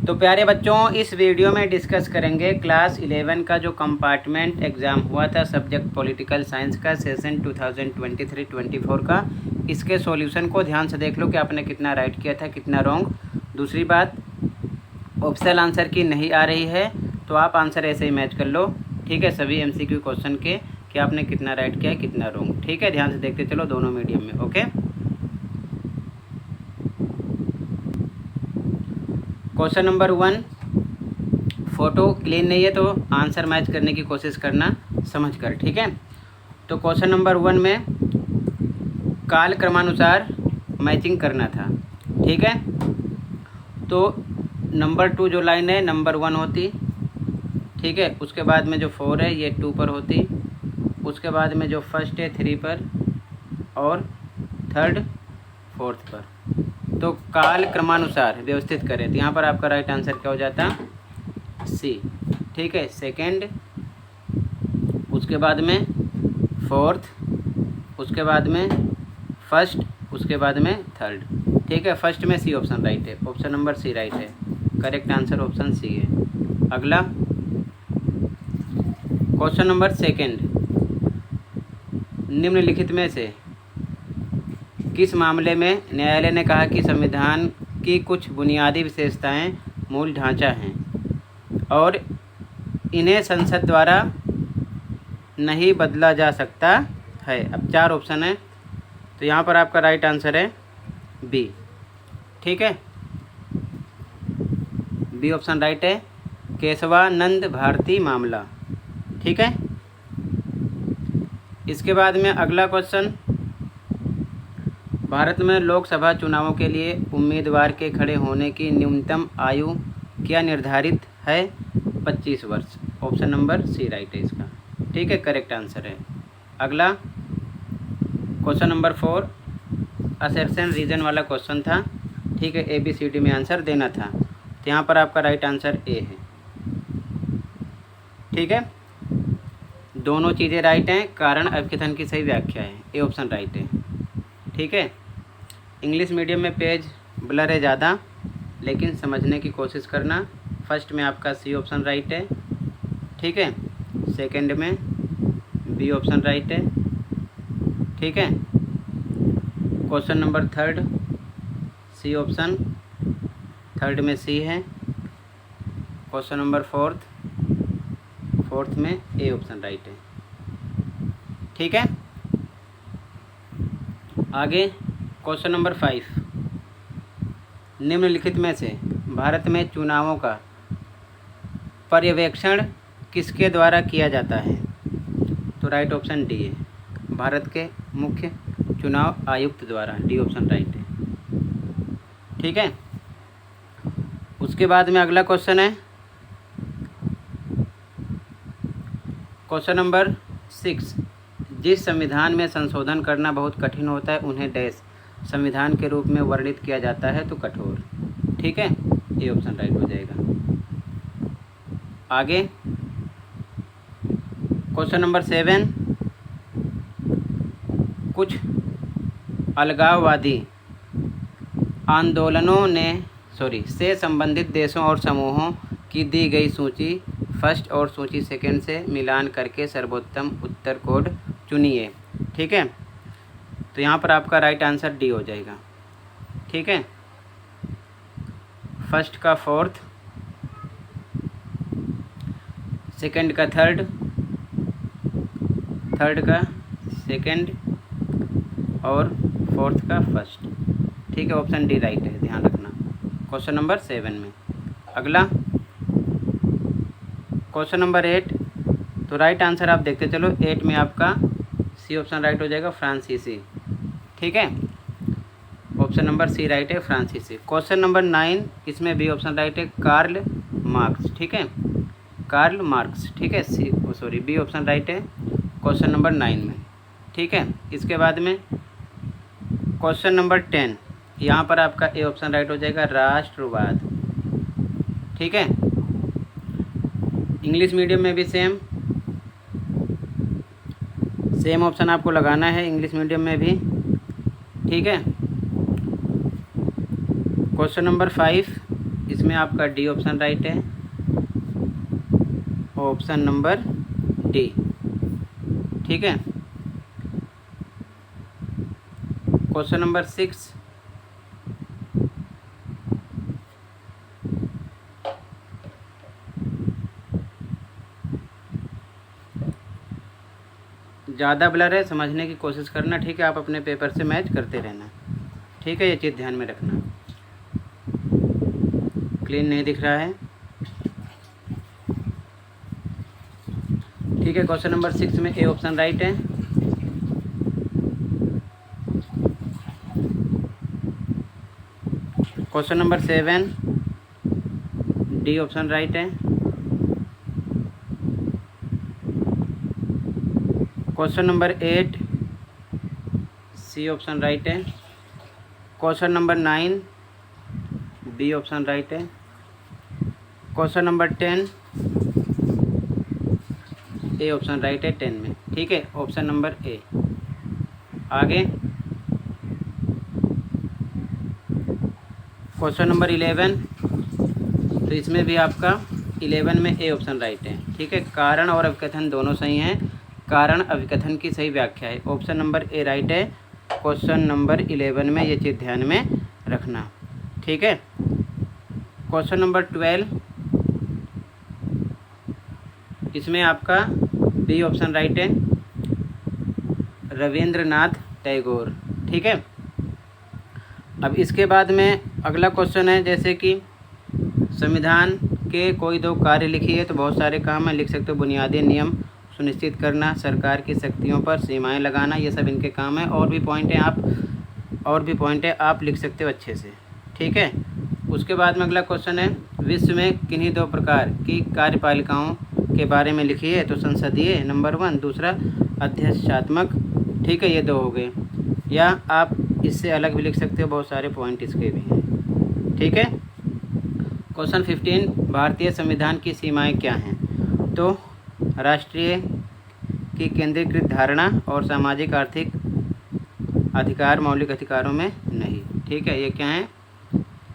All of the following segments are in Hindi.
तो प्यारे बच्चों, इस वीडियो में डिस्कस करेंगे क्लास 11 का जो कंपार्टमेंट एग्ज़ाम हुआ था सब्जेक्ट पॉलिटिकल साइंस का सेशन 2023-24 का। इसके सॉल्यूशन को ध्यान से देख लो कि आपने कितना राइट किया था, कितना रॉन्ग। दूसरी बात, ऑप्शनल आंसर की नहीं आ रही है तो आप आंसर ऐसे ही मैच कर लो। ठीक है, सभी MCQ क्वेश्चन के कि आपने कितना राइट किया है, कितना रॉन्ग। ठीक है, ध्यान से देखते चलो दोनों मीडियम में। Okay, question number 1, photo clean नहीं है तो आंसर मैच करने की कोशिश करना समझ कर। ठीक है, तो क्वेश्चन नंबर 1 में काल क्रमानुसार मैचिंग करना था। ठीक है, तो नंबर 2 जो लाइन है नंबर 1 होती। ठीक है, उसके बाद में जो 4 है ये 2 पर होती। उसके बाद में जो फर्स्ट है 3 पर और थर्ड 4th पर। तो काल क्रमानुसार व्यवस्थित करें तो यहाँ पर आपका राइट आंसर क्या हो जाता, सी। ठीक है, सेकंड, उसके बाद में 4th, उसके बाद में फर्स्ट, उसके बाद में थर्ड। ठीक है, फर्स्ट में सी ऑप्शन राइट है, ऑप्शन नंबर सी राइट है। करेक्ट आंसर ऑप्शन सी है। अगला क्वेश्चन नंबर 2, निम्नलिखित में से किस मामले में न्यायालय ने कहा कि संविधान की कुछ बुनियादी विशेषताएं मूल ढांचा हैं और इन्हें संसद द्वारा नहीं बदला जा सकता है। अब 4 ऑप्शन है तो यहाँ पर आपका राइट आंसर है बी। ठीक है, बी ऑप्शन राइट है, केशवानंद भारती मामला। ठीक है, इसके बाद में अगला क्वेश्चन, भारत में लोकसभा चुनावों के लिए उम्मीदवार के खड़े होने की न्यूनतम आयु क्या निर्धारित है, 25 वर्ष। ऑप्शन नंबर सी राइट है इसका। ठीक है, करेक्ट आंसर है। अगला क्वेश्चन नंबर 4, असर्शन रीजन वाला क्वेश्चन था। ठीक है, ABCD में आंसर देना था तो यहाँ पर आपका राइट आंसर ए है। ठीक है, दोनों चीज़ें राइट हैं, कारण अवकथन की सही व्याख्या है, ए ऑप्शन राइट है। ठीक है, इंग्लिश मीडियम में पेज ब्लर है ज़्यादा, लेकिन समझने की कोशिश करना। फर्स्ट में आपका सी ऑप्शन राइट है। ठीक है, सेकंड में बी ऑप्शन राइट है। ठीक है, question number 3 C option, third में सी है। क्वेश्चन नंबर 4th में ए ऑप्शन राइट है। ठीक है, आगे क्वेश्चन नंबर 5, निम्नलिखित में से भारत में चुनावों का पर्यवेक्षण किसके द्वारा किया जाता है। तो राइट ऑप्शन डी है, भारत के मुख्य चुनाव आयुक्त द्वारा। डी ऑप्शन राइट है। ठीक है, उसके बाद में अगला क्वेश्चन है क्वेश्चन नंबर 6, जिस संविधान में संशोधन करना बहुत कठिन होता है उन्हें डैश संविधान के रूप में वर्णित किया जाता है, तो कठोर। ठीक है, ये ऑप्शन राइट हो जाएगा। आगे क्वेश्चन नंबर 7, कुछ अलगाववादी आंदोलनों से संबंधित देशों और समूहों की दी गई सूची फर्स्ट और सूची सेकंड से मिलान करके सर्वोत्तम उत्तर कोड चुनिए। ठीक है, तो यहाँ पर आपका राइट आंसर डी हो जाएगा। ठीक है, फर्स्ट का 4th, सेकंड का 3rd, थर्ड का 2nd और 4th का 1st। ठीक है, ऑप्शन डी राइट है, ध्यान रखना क्वेश्चन नंबर 7 में। अगला क्वेश्चन नंबर 8, तो राइट आंसर आप देखते चलो। 8 में आपका सी ऑप्शन राइट हो जाएगा, फ्रांसीसी। ठीक है, ऑप्शन नंबर सी राइट है, फ्रांसीसी। क्वेश्चन नंबर 9, इसमें बी ऑप्शन राइट है, कार्ल मार्क्स। ठीक है, कार्ल मार्क्स। ठीक है, बी ऑप्शन राइट है क्वेश्चन नंबर 9 में। ठीक है, इसके बाद में क्वेश्चन नंबर 10, यहाँ पर आपका ए ऑप्शन राइट हो जाएगा, राष्ट्रवाद। ठीक है, इंग्लिश मीडियम में भी सेम ऑप्शन आपको लगाना है, इंग्लिश मीडियम में भी। ठीक है, क्वेश्चन नंबर 5, इसमें आपका डी ऑप्शन राइट है, ऑप्शन नंबर डी। ठीक है, क्वेश्चन नंबर 6, ज़्यादा ब्लर है, समझने की कोशिश करना। ठीक है, आप अपने पेपर से मैच करते रहना। ठीक है, ये चीज़ ध्यान में रखना। क्लीन नहीं दिख रहा है। ठीक है, क्वेश्चन नंबर 6 में ए ऑप्शन राइट है। Question number 7 D option right है। Question number 8 C option right है। Question number 9 B option right है। Question number 10 A option right है 10 में। ठीक है, ऑप्शन नंबर ए। आगे क्वेश्चन नंबर 11, तो इसमें भी आपका 11 में ए ऑप्शन राइट है। ठीक है, कारण और अभिकथन दोनों सही हैं। कारण अभिकथन की सही व्याख्या है, ऑप्शन नंबर ए राइट है क्वेश्चन नंबर 11 में। ये चीज़ ध्यान में रखना। ठीक है, क्वेश्चन नंबर 12, इसमें आपका बी ऑप्शन राइट है, रविंद्रनाथ टैगोर। ठीक है, अब इसके बाद में अगला क्वेश्चन है, जैसे कि संविधान के कोई दो कार्य लिखिए। तो बहुत सारे काम है, लिख सकते हो। बुनियादी नियम सुनिश्चित करना, सरकार की शक्तियों पर सीमाएं लगाना, ये सब इनके काम है। और भी पॉइंट है, आप लिख सकते हो अच्छे से। ठीक है, उसके बाद में अगला क्वेश्चन है, विश्व में किन्हीं दो प्रकार की कार्यपालिकाओं के बारे में लिखिए। तो संसदीय नंबर 1, दूसरा अध्यक्षात्मक। ठीक है, ये दो हो गए। या आप इससे अलग भी लिख सकते हो, बहुत सारे पॉइंट इसके भी हैं। ठीक है, क्वेश्चन 15, भारतीय संविधान की सीमाएं क्या हैं। तो राष्ट्रीय की केंद्रीकृत धारणा और सामाजिक आर्थिक अधिकार मौलिक अधिकारों में नहीं। ठीक है, ये क्या है,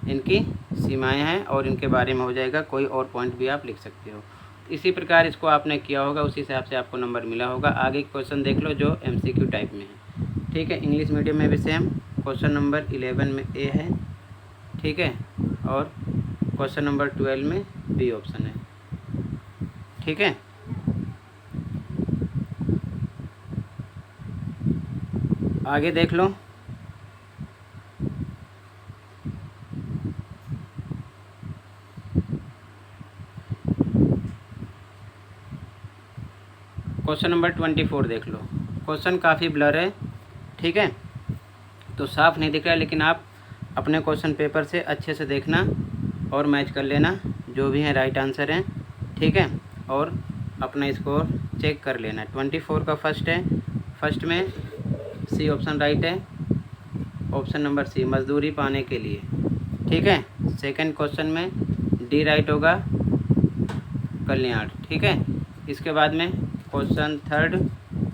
इनकी सीमाएं हैं और इनके बारे में हो जाएगा। कोई और पॉइंट भी आप लिख सकते हो। इसी प्रकार इसको आपने किया होगा, उसी हिसाब से आपको नंबर मिला होगा। आगे क्वेश्चन देख लो जो MCQ टाइप में है। ठीक है, इंग्लिश मीडियम में भी सेम, क्वेश्चन नंबर 11 में ए है। ठीक है, और क्वेश्चन नंबर 12 में बी ऑप्शन है। ठीक है, आगे देख लो। क्वेश्चन नंबर 24 देख लो। क्वेश्चन काफ़ी ब्लर है। ठीक है, तो साफ नहीं दिख रहा है, लेकिन आप अपने क्वेश्चन पेपर से अच्छे से देखना और मैच कर लेना, जो भी हैं राइट आंसर हैं। ठीक है, और अपना स्कोर चेक कर लेना। 24 का फर्स्ट है, फर्स्ट में सी ऑप्शन राइट है, ऑप्शन नंबर सी, मजदूरी पाने के लिए। ठीक है, सेकंड क्वेश्चन में डी राइट होगा, कल्याण। ठीक है, इसके बाद में क्वेश्चन थर्ड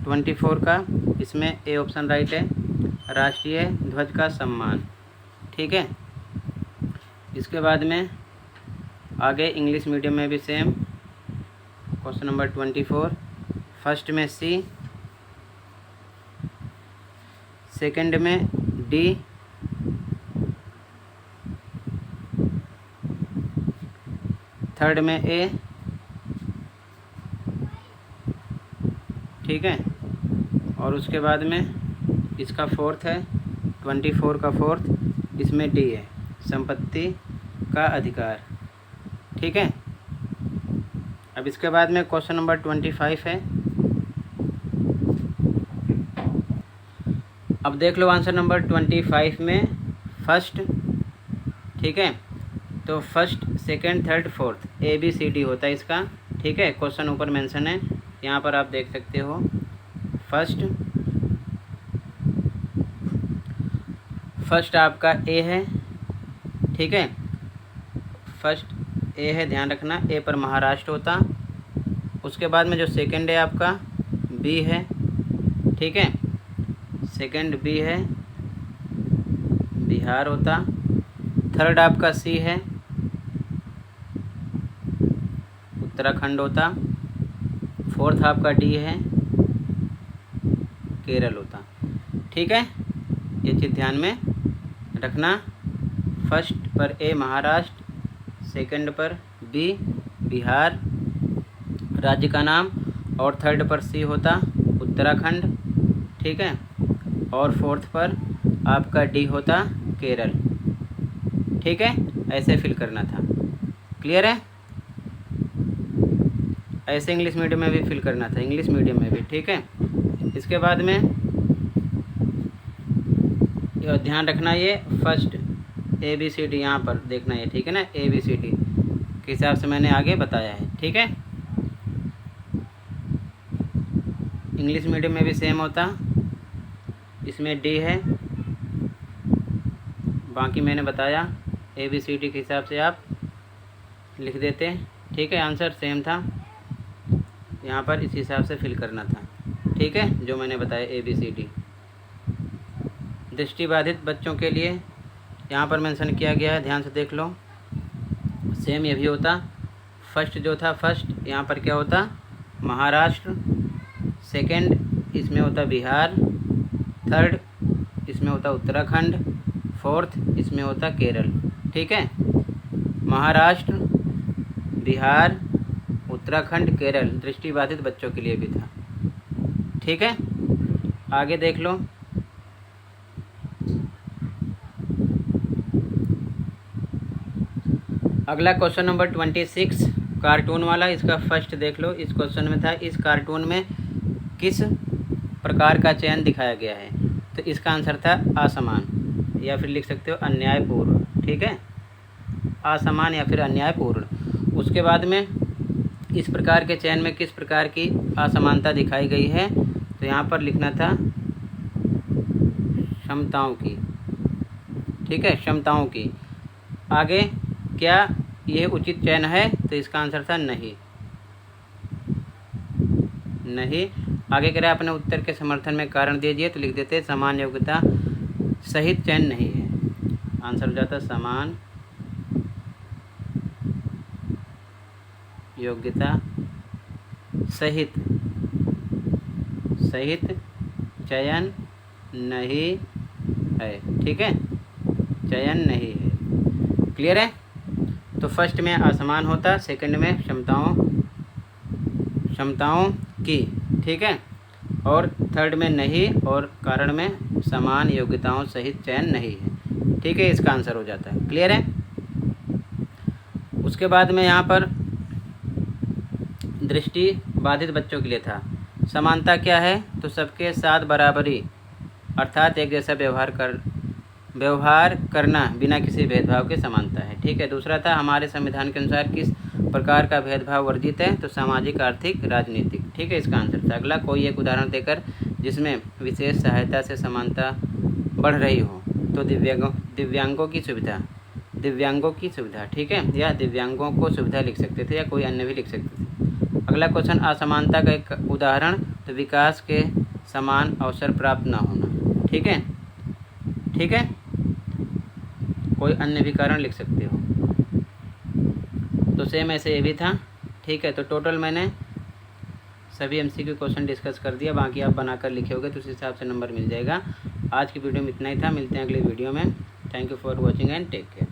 24 का, इसमें ए ऑप्शन राइट है, राष्ट्रीय ध्वज का सम्मान। ठीक है, इसके बाद में आगे इंग्लिश मीडियम में भी सेम, क्वेश्चन नंबर 24, फर्स्ट में सी, सेकंड में डी, थर्ड में ए। ठीक है, और उसके बाद में इसका फोर्थ है, 24 का फोर्थ, इसमें डी है, संपत्ति का अधिकार। ठीक है, अब इसके बाद में क्वेश्चन नंबर 25 है। अब देख लो आंसर नंबर 25 में फर्स्ट। ठीक है, तो first second third fourth ABCD होता है इसका। ठीक है, क्वेश्चन ऊपर मेंशन है, यहाँ पर आप देख सकते हो। फर्स्ट आपका ए है। ठीक है, फर्स्ट ए है, ध्यान रखना, ए पर महाराष्ट्र होता। उसके बाद में जो सेकंड है आपका बी है। ठीक है, सेकंड बी है, बिहार होता। थर्ड आपका सी है, उत्तराखंड होता। फोर्थ आपका डी है, केरल होता। ठीक है, ये चीज़ ध्यान में रखना। फर्स्ट पर ए महाराष्ट्र, सेकंड पर बी बिहार राज्य का नाम, और थर्ड पर सी होता उत्तराखंड। ठीक है, और फोर्थ पर आपका डी होता केरल। ठीक है, ऐसे फिल करना था। क्लियर है? ऐसे इंग्लिश मीडियम में भी फिल करना था, इंग्लिश मीडियम में भी। ठीक है, इसके बाद में ध्यान रखना ये फर्स्ट ABCD यहाँ पर देखना है। ठीक है ना, ABCD के हिसाब से मैंने आगे बताया है। ठीक है, इंग्लिश मीडियम में भी सेम होता, इसमें डी है, बाकी मैंने बताया ABCD के हिसाब से आप लिख देते। ठीक है, आंसर सेम था, यहाँ पर इस हिसाब से फिल करना था। ठीक है, जो मैंने बताया ABCD। दृष्टिबाधित बच्चों के लिए यहाँ पर मेंशन किया गया है, ध्यान से देख लो। सेम ये भी होता, फर्स्ट जो था फर्स्ट यहाँ पर क्या होता महाराष्ट्र, सेकंड इसमें होता बिहार, थर्ड इसमें होता उत्तराखंड, फोर्थ इसमें होता केरल। ठीक है, महाराष्ट्र, बिहार, उत्तराखंड, केरल दृष्टिबाधित बच्चों के लिए भी था। ठीक है, आगे देख लो। अगला क्वेश्चन नंबर 26 कार्टून वाला, इसका फर्स्ट देख लो। इस क्वेश्चन में था इस कार्टून में किस प्रकार का चयन दिखाया गया है, तो इसका आंसर था असमान, या फिर लिख सकते हो अन्यायपूर्ण। ठीक है, असमान या फिर अन्यायपूर्ण। उसके बाद में इस प्रकार के चयन में किस प्रकार की असमानता दिखाई गई है, तो यहाँ पर लिखना था क्षमताओं की। ठीक है, क्षमताओं की। आगे क्या यह उचित चयन है, तो इसका आंसर था नहीं। नहीं। आगे कह रहा है अपने उत्तर के समर्थन में कारण दीजिए, तो लिख देते समान योग्यता सहित चयन नहीं है। आंसर हो जाता समान योग्यता सहित चयन नहीं है। ठीक है, चयन नहीं है। क्लियर है? तो फर्स्ट में असमान होता, सेकंड में क्षमताओं की। ठीक है, और थर्ड में नहीं, और कारण में समान योग्यताओं सहित चयन नहीं है। ठीक है, इसका आंसर हो जाता है। क्लियर है? उसके बाद में यहाँ पर दृष्टि बाधित बच्चों के लिए था। समानता क्या है, तो सबके साथ बराबरी अर्थात एक जैसा व्यवहार करना बिना किसी भेदभाव के समानता है। ठीक है, दूसरा था हमारे संविधान के अनुसार किस प्रकार का भेदभाव वर्जित है, तो सामाजिक, आर्थिक, राजनीतिक। ठीक है, इसका आंसर था। अगला कोई एक उदाहरण देकर जिसमें विशेष सहायता से समानता बढ़ रही हो, तो दिव्यांगों की सुविधा। ठीक है, या दिव्यांगों को सुविधा लिख सकते थे, या कोई अन्य भी लिख सकते थे। अगला क्वेश्चन असमानता का एक उदाहरण, तो विकास के समान अवसर प्राप्त ना होना। ठीक है, कोई अन्य भी कारण लिख सकते हो। तो सेम ऐसे ये भी था। ठीक है, तो टोटल मैंने सभी MCQ क्वेश्चन डिस्कस कर दिया, बाकी आप बनाकर लिखे होगे तो उस हिसाब से नंबर मिल जाएगा। आज की वीडियो में इतना ही था, मिलते हैं अगले वीडियो में। Thank you for watching and take care.